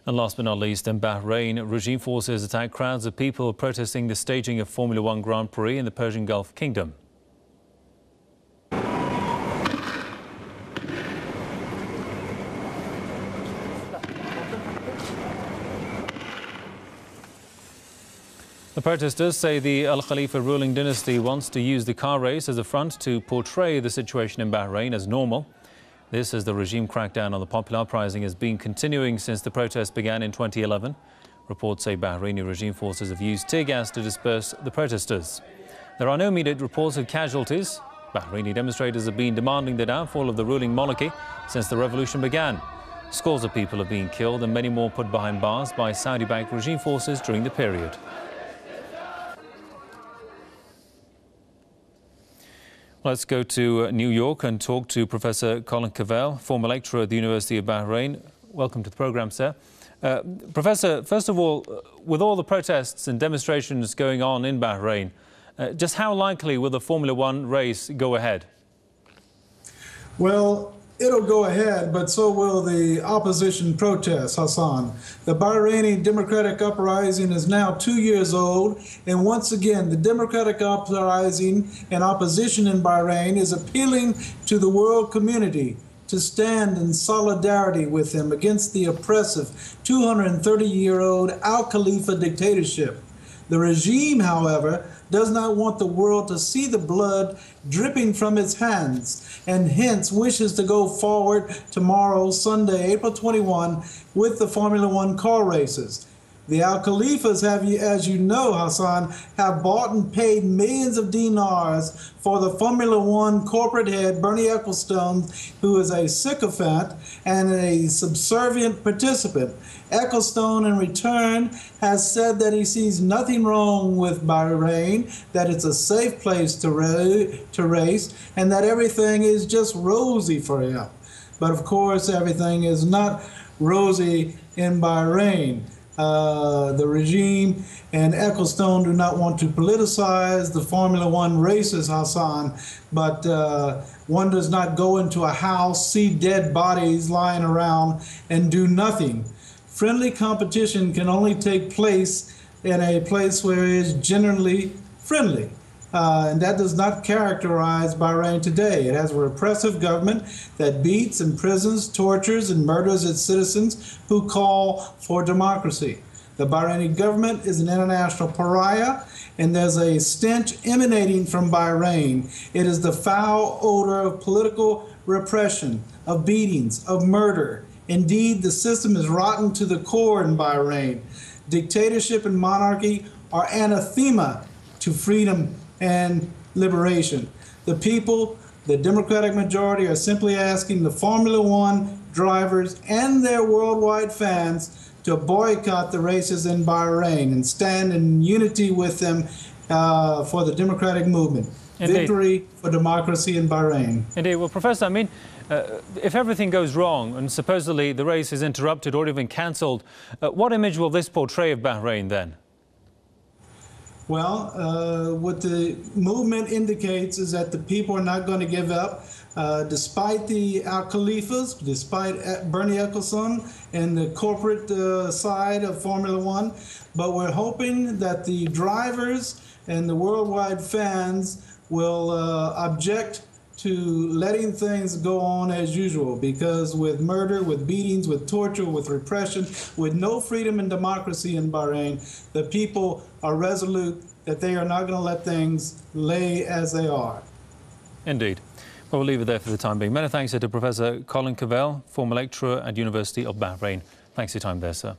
And last but not least, in Bahrain, regime forces attacked crowds of people protesting the staging of Formula One Grand Prix in the Persian Gulf Kingdom. The protesters say the Al Khalifa ruling dynasty wants to use the car race as a front to portray the situation in Bahrain as normal. This as the regime crackdown on the popular uprising has been continuing since the protests began in 2011. Reports say Bahraini regime forces have used tear gas to disperse the protesters. There are no immediate reports of casualties. Bahraini demonstrators have been demanding the downfall of the ruling monarchy since the revolution began. Scores of people have been killed and many more put behind bars by Saudi-backed regime forces during the period. Let's go to New York and talk to Professor Colin Cavell, former lecturer at the University of Bahrain. Welcome to the programme, sir. Professor, first of all, with all the protests and demonstrations going on in Bahrain, just how likely will the Formula One race go ahead? Well, it'll go ahead, but so will the opposition protests, Hassan. The Bahraini democratic uprising is now 2 years old, and once again, the democratic uprising and opposition in Bahrain is appealing to the world community to stand in solidarity with them against the oppressive 230-year-old Al Khalifa dictatorship. The regime, however, does not want the world to see the blood dripping from its hands, and hence wishes to go forward tomorrow, Sunday, April 21, with the Formula One car races. The Al Khalifas have, as you know, Hassan, have bought and paid millions of dinars for the Formula One corporate head, Bernie Ecclestone, who is a sycophant and a subservient participant. Ecclestone, in return, has said that he sees nothing wrong with Bahrain, that it's a safe place to race, and that everything is just rosy for him. But of course, everything is not rosy in Bahrain. The regime and Ecclestone do not want to politicize the Formula One races, Hassan, but one does not go into a house, see dead bodies lying around, and do nothing. Friendly competition can only take place in a place where it is generally friendly. And that does not characterize Bahrain today. It has a repressive government that beats, imprisons, tortures, and murders its citizens who call for democracy. The Bahraini government is an international pariah, and there's a stench emanating from Bahrain. It is the foul odor of political repression, of beatings, of murder. Indeed, the system is rotten to the core in Bahrain. Dictatorship and monarchy are anathema to freedom and liberation. The people, the democratic majority, are simply asking the Formula One drivers and their worldwide fans to boycott the races in Bahrain and stand in unity with them for the democratic movement. Indeed. Victory for democracy in Bahrain. Indeed. Well, Professor, I mean, if everything goes wrong and supposedly the race is interrupted or even cancelled, what image will this portray of Bahrain then? Well, what the movement indicates is that the people are not going to give up, despite the Al Khalifas, despite Bernie Ecclestone and the corporate side of Formula One. But we're hoping that the drivers and the worldwide fans will object to letting things go on as usual, because with murder, with beatings, with torture, with repression, with no freedom and democracy in Bahrain, the people are resolute that they are not going to let things lay as they are. Indeed. Well, we'll leave it there for the time being. Many thanks to Professor Colin Cavell, former lecturer at University of Bahrain. Thanks for your time there, sir.